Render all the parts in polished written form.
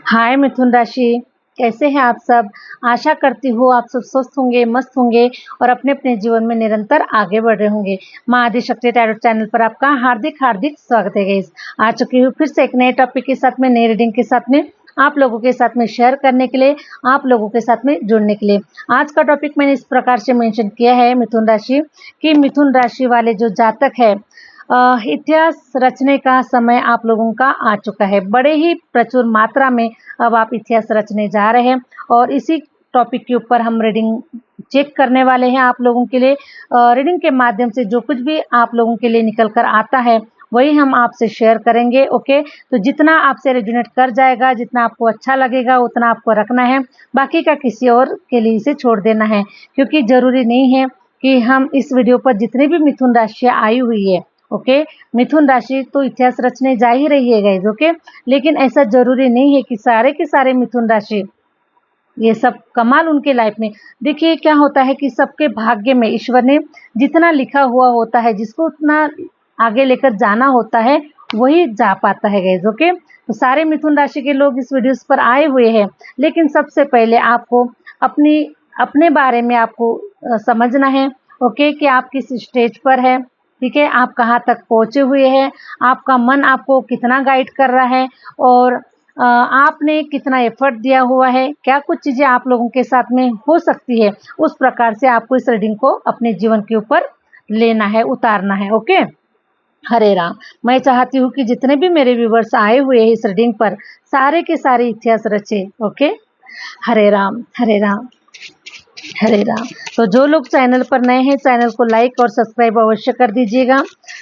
हाय मिथुन राशि, कैसे हैं आप सब। आशा करती हूँ आप सब स्वस्थ होंगे, मस्त होंगे और अपने अपने जीवन में निरंतर आगे बढ़ रहे होंगे। माँ आदिशक्ति टैरोट चैनल पर आपका हार्दिक हार्दिक स्वागत है गाइस। आ चुकी हूँ फिर से एक नए टॉपिक के साथ में, नई रीडिंग के साथ में, आप लोगों के साथ में शेयर करने के लिए, आप लोगों के साथ में जुड़ने के लिए। आज का टॉपिक मैंने इस प्रकार से मेंशन किया है मिथुन राशि कि मिथुन राशि वाले जो जातक है, इतिहास रचने का समय आप लोगों का आ चुका है। बड़े ही प्रचुर मात्रा में अब आप इतिहास रचने जा रहे हैं और इसी टॉपिक के ऊपर हम रीडिंग चेक करने वाले हैं आप लोगों के लिए। रीडिंग के माध्यम से जो कुछ भी आप लोगों के लिए निकल कर आता है वही हम आपसे शेयर करेंगे। ओके, तो जितना आपसे रेजोनेट कर जाएगा, जितना आपको अच्छा लगेगा उतना आपको रखना है, बाकी का किसी और के लिए इसे छोड़ देना है, क्योंकि जरूरी नहीं है कि हम इस वीडियो पर जितने भी मिथुन राशियाँ आई हुई है, ओके, मिथुन राशि तो इतिहास रचने जा ही रही है गाइज। ओके, लेकिन ऐसा जरूरी नहीं है कि सारे के सारे मिथुन राशि ये सब कमाल उनके लाइफ में। देखिए क्या होता है कि सबके भाग्य में ईश्वर ने जितना लिखा हुआ होता है, जिसको उतना आगे लेकर जाना होता है वही जा पाता है गाइज। ओके, तो सारे मिथुन राशि के लोग इस वीडियोस पर आए हुए हैं, लेकिन सबसे पहले आपको अपने बारे में आपको समझना है। ओके, कि आप किस स्टेज पर है, ठीक है, आप कहाँ तक पहुँचे हुए हैं, आपका मन आपको कितना गाइड कर रहा है और आपने कितना एफर्ट दिया हुआ है, क्या कुछ चीज़ें आप लोगों के साथ में हो सकती है, उस प्रकार से आपको इस रीडिंग को अपने जीवन के ऊपर लेना है, उतारना है। ओके, हरे राम। मैं चाहती हूँ कि जितने भी मेरे व्यूवर्स आए हुए हैं इस रीडिंग पर, सारे के सारे इतिहास रचे। ओके, हरे राम हरे राम हरे राम। तो जो लोग चैनल पर नए हैं, चैनल को लाइक और सब्सक्राइब अवश्य कर दीजिएगा।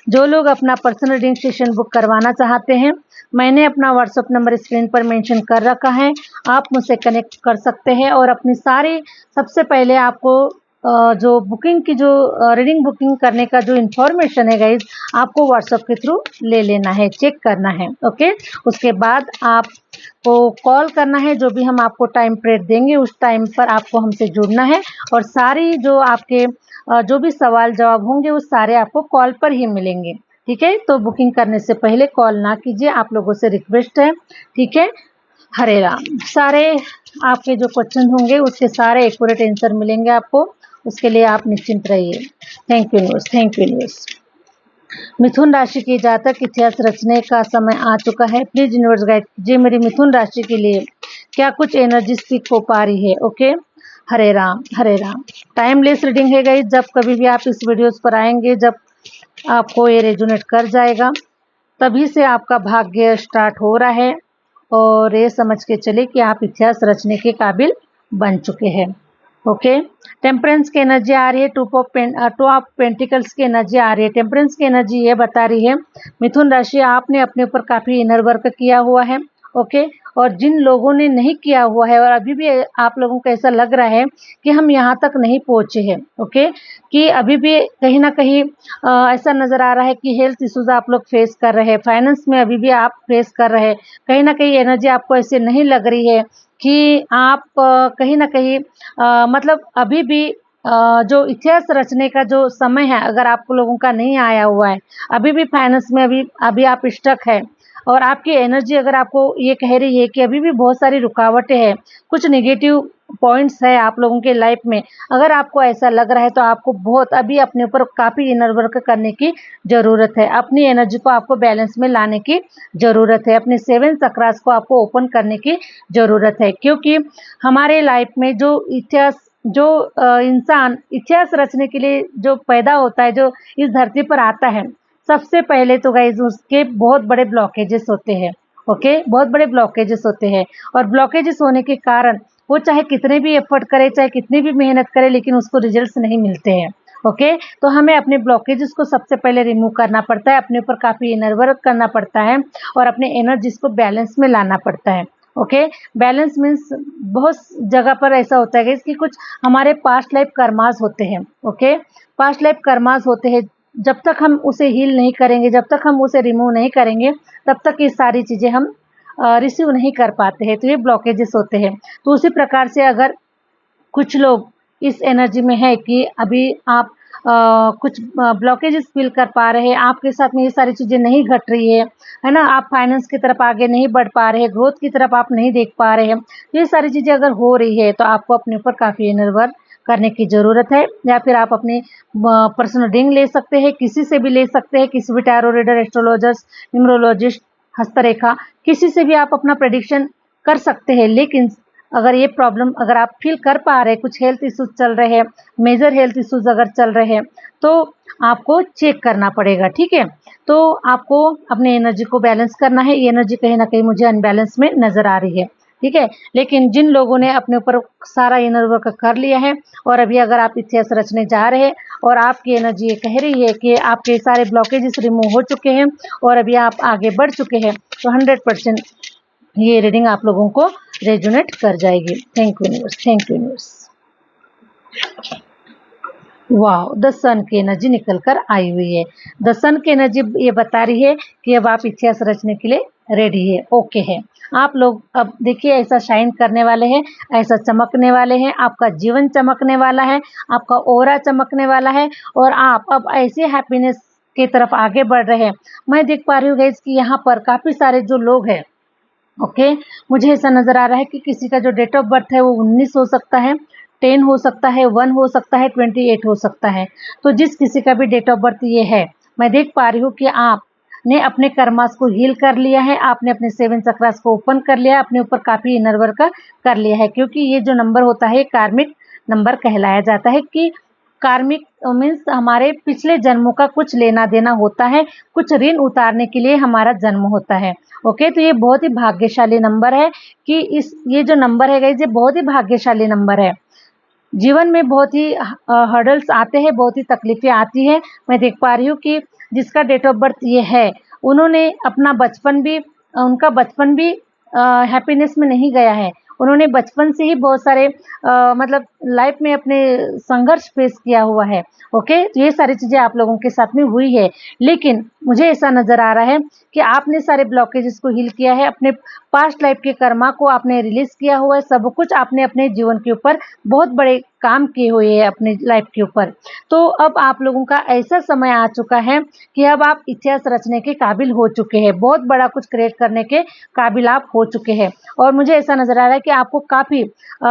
जो लोग अपना पर्सनल रीडिंग सेशन बुक करवाना चाहते हैं, मैंने अपना व्हाट्सएप नंबर स्क्रीन पर मेंशन कर रखा है, आप मुझसे कनेक्ट कर सकते हैं और अपनी सारी, सबसे पहले आपको जो बुकिंग की, जो रीडिंग बुकिंग करने का जो इन्फॉर्मेशन है गाइज, आपको व्हाट्सएप के थ्रू ले लेना है, चेक करना है। ओके, उसके बाद आपको कॉल करना है, जो भी हम आपको टाइम पीरियड देंगे उस टाइम पर आपको हमसे जुड़ना है और सारी जो आपके जो भी सवाल जवाब होंगे वो सारे आपको कॉल पर ही मिलेंगे। ठीक है, तो बुकिंग करने से पहले कॉल ना कीजिए, आप लोगों से रिक्वेस्ट है। ठीक है, हरे राम। सारे आपके जो क्वेश्चन होंगे उसके सारे एक्यूरेट आंसर मिलेंगे आपको, उसके लिए आप निश्चिंत रहिए। Thank you news, thank you news. मिथुन राशि की जातक इतिहास रचने का समय आ चुका है। प्लीज यूनिवर्स गाइड कीजिए मेरी मिथुन राशि के लिए क्या कुछ एनर्जी स्पीक हो पा रही है। ओके, हरे राम हरे राम। टाइमलेस रीडिंग है गाइस, जब कभी भी आप इस वीडियोस पर आएंगे, जब आपको ये रेजोनेट कर जाएगा, तभी से आपका भाग्य स्टार्ट हो रहा है और ये समझ के चले कि आप इतिहास रचने के काबिल बन चुके हैं। ओके, टेम्परेंस की एनर्जी आ रही है, टू ऑफ पेंटिकल्स की एनर्जी आ रही है। टेम्परेंस की एनर्जी ये बता रही है मिथुन राशि, आपने अपने ऊपर काफ़ी इनर वर्क किया हुआ है। ओके, और जिन लोगों ने नहीं किया हुआ है और अभी भी आप लोगों को ऐसा लग रहा है कि हम यहाँ तक नहीं पहुँचे हैं, ओके, कि अभी भी कहीं ना कहीं ऐसा नज़र आ रहा है कि हेल्थ इश्यूज आप लोग फेस कर रहे हैं, फाइनेंस में अभी भी आप फेस कर रहे हैं, कहीं ना कहीं एनर्जी आपको ऐसे नहीं लग रही है कि आप कहीं ना कहीं मतलब अभी भी जो इतिहास रचने का जो समय है, अगर आप लोगों का नहीं आया हुआ है, अभी भी फाइनेंस में अभी आप स्टक है और आपकी एनर्जी अगर आपको ये कह रही है कि अभी भी बहुत सारी रुकावटें हैं, कुछ नेगेटिव पॉइंट्स है आप लोगों के लाइफ में, अगर आपको ऐसा लग रहा है तो आपको बहुत अभी अपने ऊपर काफ़ी इनर वर्क करने की ज़रूरत है। अपनी एनर्जी को आपको बैलेंस में लाने की ज़रूरत है, अपने 7 चक्रास को आपको ओपन करने की ज़रूरत है, क्योंकि हमारे लाइफ में जो इंसान इतिहास रचने के लिए जो पैदा होता है, जो इस धरती पर आता है, सबसे पहले तो गाइज उसके बहुत बड़े ब्लॉकेजेस होते हैं। ओके, बहुत बड़े ब्लॉकेजेस होते हैं और ब्लॉकेजेस होने के कारण वो चाहे कितने भी एफर्ट करे, चाहे कितनी भी मेहनत करे, लेकिन उसको रिजल्ट्स नहीं मिलते हैं। ओके, तो हमें अपने ब्लॉकेजेस को सबसे पहले रिमूव करना पड़ता है, अपने ऊपर काफ़ी इनर वर्क करना पड़ता है और अपने एनर्जीज को बैलेंस में लाना पड़ता है। ओके, बैलेंस मीन्स बहुत जगह पर ऐसा होता है कि कुछ हमारे पास्ट लाइफ कर्मास होते हैं। ओके, पास्ट लाइफ कर्मास होते हैं, जब तक हम उसे हील नहीं करेंगे, जब तक हम उसे रिमूव नहीं करेंगे, तब तक ये सारी चीज़ें हम रिसीव नहीं कर पाते हैं, तो ये ब्लॉकेजेस होते हैं। तो उसी प्रकार से अगर कुछ लोग इस एनर्जी में है कि अभी आप कुछ ब्लॉकेजेस फील कर पा रहे हैं, आपके साथ में ये सारी चीज़ें नहीं घट रही है ना, आप फाइनेंस की तरफ आगे नहीं बढ़ पा रहे हैं, ग्रोथ की तरफ आप नहीं देख पा रहे हैं, तो ये सारी चीज़ें अगर हो रही है तो आपको अपने ऊपर काफ़ी इनर वर्क करने की ज़रूरत है। या फिर आप अपनी पर्सनल रीडिंग ले सकते हैं, किसी से भी ले सकते हैं, किसी भी टैरो रीडर, एस्ट्रोलॉजर्स, न्यूमरोलॉजिस्ट, हस्तरेखा, किसी से भी आप अपना प्रेडिक्शन कर सकते हैं। लेकिन अगर ये प्रॉब्लम अगर आप फील कर पा रहे हैं, कुछ हेल्थ इश्यूज चल रहे हैं, मेजर हेल्थ इश्यूज अगर चल रहे हैं, तो आपको चेक करना पड़ेगा, ठीक है। तो आपको अपने एनर्जी को बैलेंस करना है, ये एनर्जी कहीं ना कहीं मुझे अनबैलेंस में नज़र आ रही है, ठीक है। लेकिन जिन लोगों ने अपने ऊपर सारा इनर वर्क कर लिया है और अभी अगर आप इतिहास रचने जा रहे हैं और आपकी एनर्जी ये कह रही है कि आपके सारे ब्लॉकेजेस रिमूव हो चुके हैं और अभी आप आगे बढ़ चुके हैं, तो 100% ये रीडिंग आप लोगों को रेजोनेट कर जाएगी। Thank you universe, thank you universe. वाह, द सन की एनर्जी निकल कर आई हुई है। द सन की एनर्जी ये बता रही है कि अब आप इतिहास रचने के लिए रेडी है, ओके है। आप लोग अब देखिए ऐसा शाइन करने वाले हैं, ऐसा चमकने वाले हैं, आपका जीवन चमकने वाला है, आपका ऑरा चमकने वाला है और आप अब ऐसे हैप्पीनेस की तरफ आगे बढ़ रहे हैं। मैं देख पा रही हूँ गाइस कि यहाँ पर काफ़ी सारे जो लोग हैं, ओके, मुझे ऐसा नज़र आ रहा है कि किसी का जो डेट ऑफ बर्थ है वो 19 हो सकता है, 10 हो सकता है, 1 हो सकता है, 28 हो सकता है। तो जिस किसी का भी डेट ऑफ बर्थ ये है, मैं देख पा रही हूँ कि आपने अपने कर्मास को हील कर लिया है, आपने अपने 7 चक्रास को ओपन कर लिया है, अपने ऊपर काफ़ी इनर वर्क कर लिया है। क्योंकि ये जो नंबर होता है कार्मिक नंबर कहलाया जाता है कि कार्मिक मीन्स हमारे पिछले जन्मों का कुछ लेना देना होता है, कुछ ऋण उतारने के लिए हमारा जन्म होता है। ओके, तो ये बहुत ही भाग्यशाली नंबर है कि ये जो नंबर है गाइस, ये बहुत ही भाग्यशाली नंबर है। जीवन में बहुत ही हर्डल्स आते हैं, बहुत ही तकलीफें आती हैं। मैं देख पा रही हूँ कि जिसका डेट ऑफ बर्थ ये है, उन्होंने अपना बचपन भी उनका बचपन भी हैप्पीनेस में नहीं गया है। उन्होंने बचपन से ही बहुत सारे मतलब लाइफ में अपने संघर्ष फेस किया हुआ है। ओके, तो ये सारी चीज़ें आप लोगों के साथ में हुई है। लेकिन मुझे ऐसा नज़र आ रहा है कि आपने सारे ब्लॉकेजेस को हील किया है, अपने पास्ट लाइफ के कर्मा को आपने रिलीज़ किया हुआ है, सब कुछ आपने अपने जीवन के ऊपर बहुत बड़े काम किए हुए हैं अपनी लाइफ के ऊपर। तो अब आप लोगों का ऐसा समय आ चुका है कि अब आप इतिहास रचने के काबिल हो चुके हैं, बहुत बड़ा कुछ क्रिएट करने के काबिल आप हो चुके हैं। और मुझे ऐसा नज़र आ रहा है कि आपको काफ़ी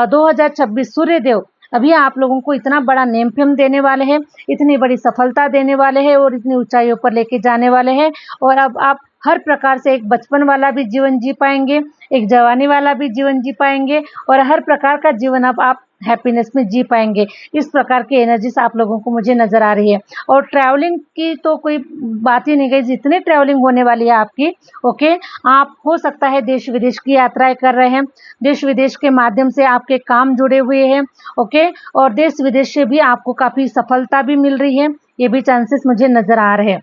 2026 सूर्यदेव अभी आप लोगों को इतना बड़ा नेम फेम देने वाले हैं, इतनी बड़ी सफलता देने वाले हैं और इतनी ऊंचाइयों पर लेके जाने वाले हैं। और अब आप हर प्रकार से एक बचपन वाला भी जीवन जी पाएंगे, एक जवानी वाला भी जीवन जी पाएंगे और हर प्रकार का जीवन अब आप हैप्पीनेस में जी पाएंगे। इस प्रकार की एनर्जीज आप लोगों को मुझे नज़र आ रही है। और ट्रैवलिंग की तो कोई बात ही नहीं गई, जितनी ट्रैवलिंग होने वाली है आपकी, ओके, आप हो सकता है देश विदेश की यात्राएं कर रहे हैं, देश विदेश के माध्यम से आपके काम जुड़े हुए हैं, ओके, और देश विदेश से भी आपको काफ़ी सफलता भी मिल रही है, ये भी चांसेस मुझे नज़र आ रहे हैं।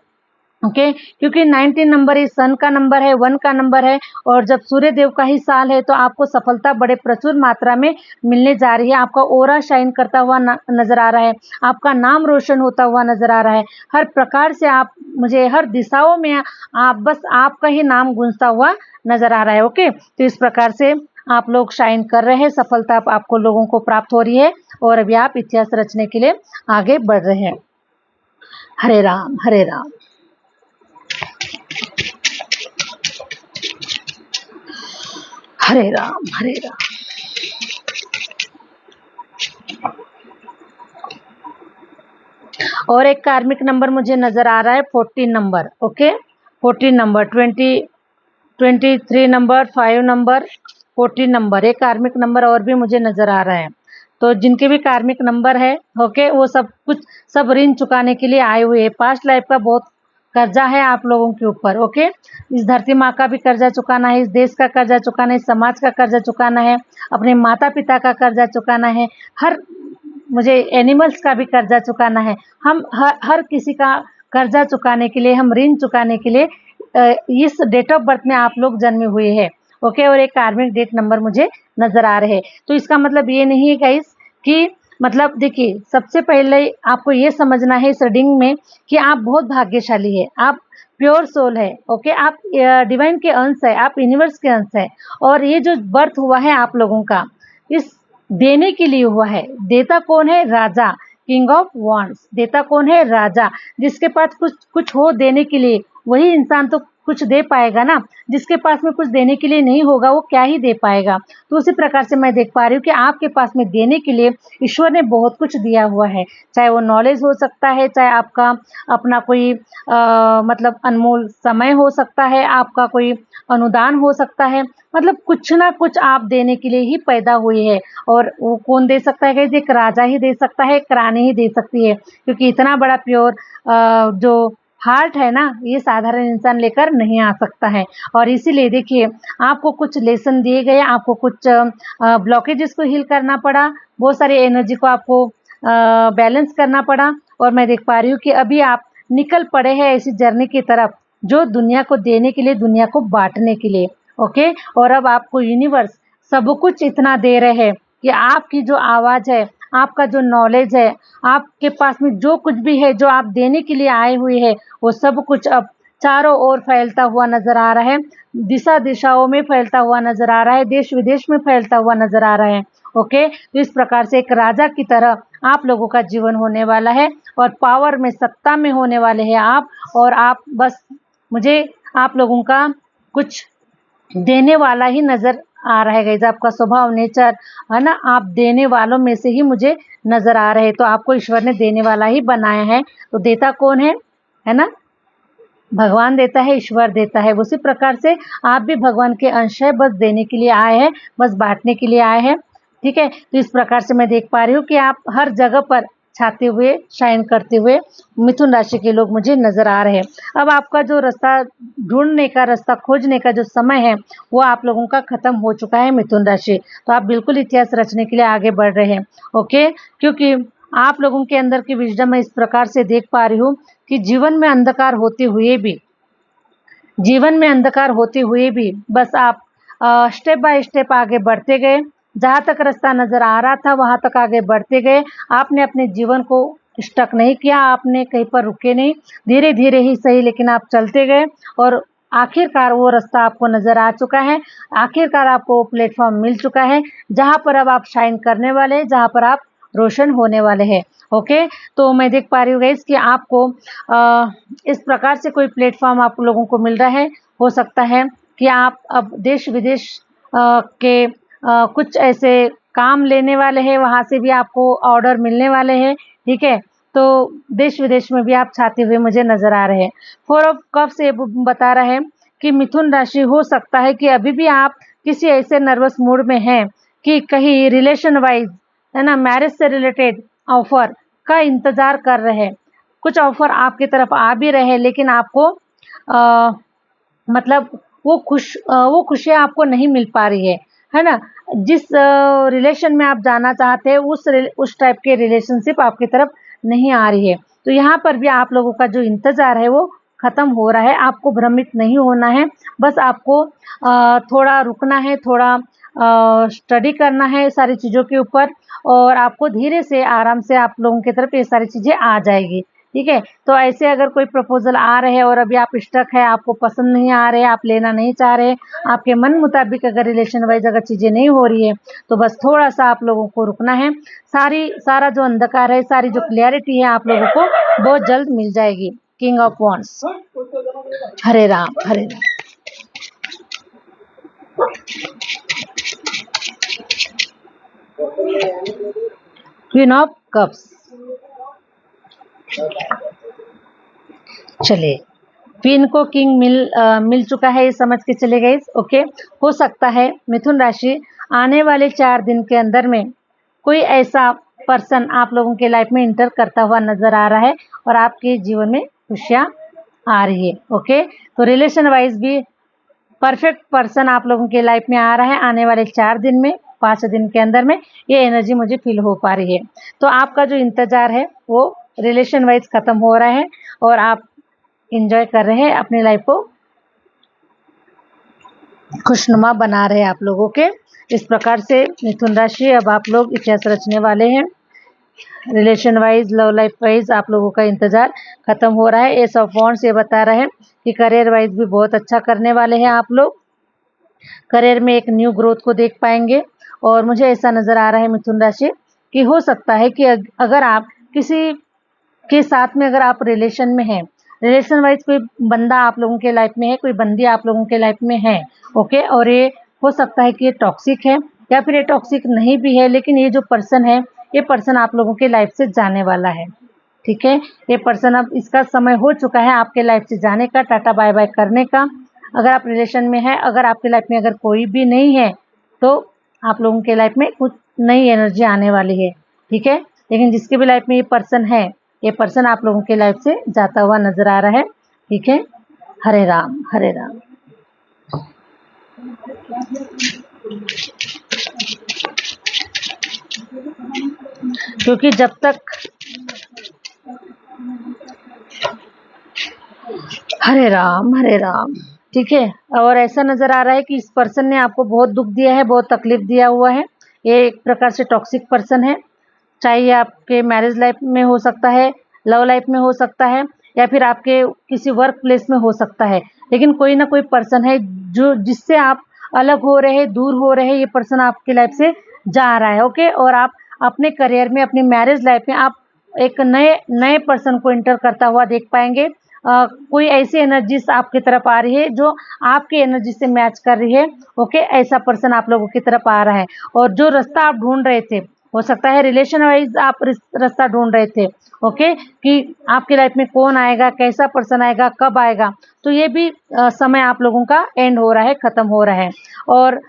ओके, क्योंकि 19 नंबर इस सन का नंबर है, 1 का नंबर है और जब सूर्य देव का ही साल है तो आपको सफलता बड़े प्रचुर मात्रा में मिलने जा रही है। आपका ऑरा शाइन करता हुआ नज़र आ रहा है, आपका नाम रोशन होता हुआ नज़र आ रहा है। हर प्रकार से आप मुझे हर दिशाओं में आप बस आपका ही नाम गूंजता हुआ नज़र आ रहा है। ओके, तो इस प्रकार से आप लोग शाइन कर रहे हैं, सफलता आपको लोगों को प्राप्त हो रही है और अभी आप इतिहास रचने के लिए आगे बढ़ रहे हैं। हरे राम, हरे राम। हरे राम, हरे राम। और एक कार्मिक नंबर मुझे नज़र आ रहा है 14 number. Okay, 14 number, 23 number, 5 number, 14 number, एक कार्मिक नंबर और भी मुझे नज़र आ रहा है। तो जिनके भी कार्मिक नंबर है, ओके, वो सब ऋण चुकाने के लिए आए हुए हैं। पास्ट लाइफ का बहुत कर्जा है आप लोगों के ऊपर। ओके, इस धरती माँ का भी कर्जा चुकाना है, इस देश का कर्जा चुकाना है, इस समाज का कर्जा चुकाना है, अपने माता पिता का कर्जा चुकाना है, हर मुझे एनिमल्स का भी कर्जा चुकाना है। हम हर किसी का कर्जा चुकाने के लिए, हम ऋण चुकाने के लिए इस डेट ऑफ बर्थ में आप लोग जन्मे हुए हैं। ओके, और एक कार्मिक डेट नंबर मुझे नज़र आ रहे हैं। तो इसका मतलब ये नहीं है गाइस कि मतलब देखिए, सबसे पहले आपको ये समझना है इस रीडिंग में कि आप बहुत भाग्यशाली है, आप प्योर सोल है। ओके, आप डिवाइन के अंश है, आप यूनिवर्स के अंश है। और ये जो बर्थ हुआ है आप लोगों का, इस देने के लिए हुआ है। देता कौन है? राजा, किंग ऑफ वॉन्ड्स। देता कौन है? राजा। जिसके पास कुछ कुछ हो देने के लिए, वही इंसान तो कुछ दे पाएगा ना। जिसके पास में कुछ देने के लिए नहीं होगा, वो क्या ही दे पाएगा। तो उसी प्रकार से मैं देख पा रही हूँ कि आपके पास में देने के लिए ईश्वर ने बहुत कुछ दिया हुआ है। चाहे वो नॉलेज हो सकता है, चाहे आपका अपना कोई मतलब अनमोल समय हो सकता है, आपका कोई अनुदान हो सकता है। मतलब कुछ ना कुछ आप देने के लिए ही पैदा हुए हैं। और वो कौन दे सकता है? एक राजा ही दे सकता है, एक रानी ही दे सकती है। क्योंकि इतना बड़ा प्योर जो हार्ट है ना, ये साधारण इंसान लेकर नहीं आ सकता है। और इसीलिए देखिए, आपको कुछ लेसन दिए गए, आपको कुछ ब्लॉकेजेस को हील करना पड़ा, बहुत सारी एनर्जी को आपको बैलेंस करना पड़ा। और मैं देख पा रही हूँ कि अभी आप निकल पड़े हैं ऐसी जर्नी की तरफ जो दुनिया को देने के लिए, दुनिया को बांटने के लिए। ओके। और अब आपको यूनिवर्स सब कुछ इतना दे रहे हैं कि आपकी जो आवाज़ है, आपका जो नॉलेज है, आपके पास में जो कुछ भी है, जो आप देने के लिए आए हुए हैं, वो सब कुछ अब चारों ओर फैलता हुआ नजर आ रहा है। दिशा दिशाओं में फैलता हुआ नजर आ रहा है, देश विदेश में फैलता हुआ नजर आ रहा है। ओके। तो इस प्रकार से एक राजा की तरह आप लोगों का जीवन होने वाला है। और पावर में, सत्ता में होने वाले हैं आप। और आप बस, मुझे आप लोगों का कुछ देने वाला ही नजर आ रहा है गाइस। आपका स्वभाव, नेचर है ना, आप देने वालों में से ही मुझे नजर आ रहे हैं। तो आपको ईश्वर ने देने वाला ही बनाया है। तो देता कौन है ना? भगवान देता है, ईश्वर देता है। उसी प्रकार से आप भी भगवान के अंश है, बस देने के लिए आए हैं, बस बांटने के लिए आए हैं। ठीक है। तो इस प्रकार से मैं देख पा रही हूँ कि आप हर जगह पर छाते हुए, शाइन करते हुए मिथुन राशि के लोग मुझे नजर आ रहे हैं। अब आपका जो रास्ता ढूंढने का, रास्ता खोजने का जो समय है, वो आप लोगों का खत्म हो चुका है मिथुन राशि। तो आप बिल्कुल इतिहास रचने के लिए आगे बढ़ रहे हैं। ओके। क्योंकि आप लोगों के अंदर की विजडम मैं इस प्रकार से देख पा रही हूँ कि जीवन में अंधकार होते हुए भी, जीवन में अंधकार होते हुए भी बस आप स्टेप बाय स्टेप आगे बढ़ते गए। जहाँ तक रास्ता नजर आ रहा था, वहां तक आगे बढ़ते गए। आपने अपने जीवन को स्टक नहीं किया, आपने कहीं पर रुके नहीं। धीरे धीरे ही सही, लेकिन आप चलते गए। और आखिरकार वो रास्ता आपको नजर आ चुका है। आखिरकार आपको वो प्लेटफॉर्म मिल चुका है जहाँ पर अब आप शाइन करने वाले हैं, जहाँ पर आप रोशन होने वाले हैं। ओके। तो मैं देख पा रही हूँ गाइस कि आपको इस प्रकार से कोई प्लेटफॉर्म आप लोगों को मिल रहा है। हो सकता है कि आप अब देश विदेश के कुछ ऐसे काम लेने वाले हैं, वहाँ से भी आपको ऑर्डर मिलने वाले हैं। ठीक है। तो देश विदेश में भी आप छाते हुए मुझे नजर आ रहे हैं। 4 ऑफ कप्स ये बता रहा है कि मिथुन राशि, हो सकता है कि अभी भी आप किसी ऐसे नर्वस मूड में हैं कि कहीं रिलेशन वाइज, है ना, मैरिज से रिलेटेड ऑफर का इंतजार कर रहे हैं। कुछ ऑफर आपकी तरफ आ भी रहे हैं, लेकिन आपको मतलब वो खुशियाँ आपको नहीं मिल पा रही है ना। जिस रिलेशन में आप जाना चाहते हैं, उस टाइप के रिलेशनशिप आपकी तरफ नहीं आ रही है। तो यहाँ पर भी आप लोगों का जो इंतजार है वो खत्म हो रहा है। आपको भ्रमित नहीं होना है, बस आपको थोड़ा रुकना है, थोड़ा स्टडी करना है सारी चीज़ों के ऊपर। और आपको धीरे से, आराम से आप लोगों की तरफ ये सारी चीज़ें आ जाएगी। ठीक है। तो ऐसे अगर कोई प्रपोजल आ रहे हैं और अभी आप स्टक है, आपको पसंद नहीं आ रहे, आप लेना नहीं चाह रहे, आपके मन मुताबिक अगर रिलेशन वाइज अगर चीज़ें नहीं हो रही है, तो बस थोड़ा सा आप लोगों को रुकना है। सारा जो अंधकार है, सारी जो क्लियरिटी है, आप लोगों को बहुत जल्द मिल जाएगी। King of wands. Hare Ram, Hare Ram. Queen of cups. चलिए, क्वीन को किंग मिल चुका है, ये समझ के चले गए। ओके। हो सकता है मिथुन राशि आने वाले 4 दिन के अंदर में कोई ऐसा पर्सन आप लोगों के लाइफ में इंटर करता हुआ नजर आ रहा है और आपके जीवन में खुशियाँ आ रही है। ओके। तो रिलेशन वाइज भी परफेक्ट पर्सन आप लोगों के लाइफ में आ रहा है आने वाले 4 दिन में, 5 दिन के अंदर में। ये एनर्जी मुझे फील हो पा रही है। तो आपका जो इंतजार है वो रिलेशन वाइज खत्म हो रहा है और आप इंजॉय कर रहे हैं अपनी लाइफ को, खुशनुमा बना रहे हैं आप लोगों के। इस प्रकार से मिथुन राशि, अब आप लोग इतिहास रचने वाले हैं। Relation wise, love life wise आप लोगों का इंतजार खत्म हो रहा है। एस ऑफ वॉन्ड्स ये बता रहा है कि करियर वाइज भी बहुत अच्छा करने वाले हैं आप लोग। करियर में एक न्यू ग्रोथ को देख पाएंगे। और मुझे ऐसा नजर आ रहा है मिथुन राशि कि हो सकता है कि अगर आप किसी के साथ में अगर आप रिलेशन में हैं, रिलेशन वाइज कोई बंदा आप लोगों के लाइफ में है, कोई बंदी आप लोगों के लाइफ में है, ओके। और ये हो सकता है कि ये टॉक्सिक है या फिर ये टॉक्सिक नहीं भी है, लेकिन ये जो पर्सन है, ये पर्सन आप लोगों के लाइफ से जाने वाला है, ठीक है। ये पर्सन, अब इसका समय हो चुका है आपके लाइफ से जाने का, टाटा बाय बाय करने का। अगर आप रिलेशन में है, अगर आपके लाइफ में अगर कोई भी नहीं है, तो आप लोगों के लाइफ में कुछ नई एनर्जी आने वाली है, ठीक है। लेकिन जिसके भी लाइफ में ये पर्सन है, ये पर्सन आप लोगों के लाइफ से जाता हुआ नजर आ रहा है, ठीक है। हरे राम हरे राम। क्योंकि जब तक हरे राम, ठीक है। और ऐसा नजर आ रहा है कि इस पर्सन ने आपको बहुत दुख दिया है, बहुत तकलीफ दिया हुआ है। ये एक प्रकार से टॉक्सिक पर्सन है, चाहे ये आपके मैरिज लाइफ में हो सकता है, लव लाइफ में हो सकता है, या फिर आपके किसी वर्क प्लेस में हो सकता है। लेकिन कोई ना कोई पर्सन है जो जिससे आप अलग हो रहे, दूर हो रहे, ये पर्सन आपकी लाइफ से जा रहा है, ओके। और आप अपने करियर में, अपनी मैरिज लाइफ में आप एक नए नए पर्सन को इंटर करता हुआ देख पाएंगे। कोई ऐसी एनर्जीज आपकी तरफ आ रही है जो आपकी एनर्जी से मैच कर रही है, ओके। ऐसा पर्सन आप लोगों की तरफ आ रहा है। और जो रास्ता आप ढूंढ रहे थे, हो सकता है रिलेशन वाइज आप रास्ता ढूंढ रहे थे, ओके, कि आपकी लाइफ में कौन आएगा, कैसा पर्सन आएगा, कब आएगा, तो ये भी समय आप लोगों का एंड हो रहा है, खत्म हो रहा है। और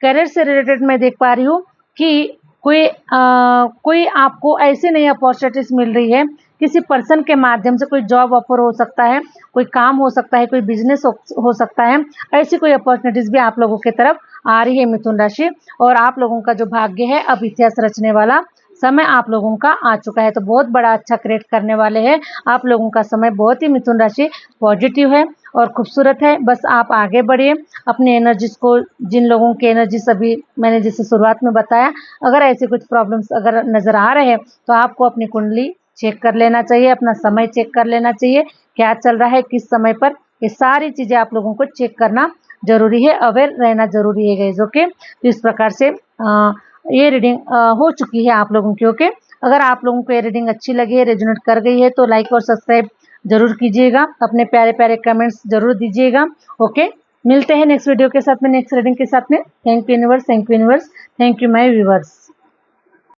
करियर से रिलेटेड मैं देख पा रही हूँ कि कोई आपको ऐसी नई अपॉर्चुनिटीज मिल रही है, किसी पर्सन के माध्यम से कोई जॉब ऑफर हो सकता है, कोई काम हो सकता है, कोई बिजनेस हो सकता है। ऐसी कोई अपॉर्चुनिटीज भी आप लोगों की तरफ आ रही है मिथुन राशि। और आप लोगों का जो भाग्य है, अब इतिहास रचने वाला समय आप लोगों का आ चुका है, तो बहुत बड़ा अच्छा क्रिएट करने वाले हैं आप लोगों का समय। बहुत ही मिथुन राशि पॉजिटिव है और खूबसूरत है। बस आप आगे बढ़िए अपनी एनर्जीज को, जिन लोगों की एनर्जी सभी मैंने जैसे शुरुआत में बताया, अगर ऐसे कुछ प्रॉब्लम्स अगर नजर आ रहे हैं, तो आपको अपनी कुंडली चेक कर लेना चाहिए, अपना समय चेक कर लेना चाहिए, क्या चल रहा है, किस समय पर। ये सारी चीजें आप लोगों को चेक करना जरूरी है, अवेयर रहना जरूरी है गाइस, ओके। तो इस प्रकार से ये रीडिंग हो चुकी है आप लोगों की, ओके। अगर आप लोगों को ये रीडिंग अच्छी लगी है, रेजोनेट कर गई है, तो लाइक और सब्सक्राइब जरूर कीजिएगा, अपने प्यारे प्यारे कमेंट्स जरूर दीजिएगा, ओके। मिलते हैं नेक्स्ट वीडियो के साथ में, नेक्स्ट रीडिंग के साथ में। Thank you universe, thank you universe, thank you my viewers.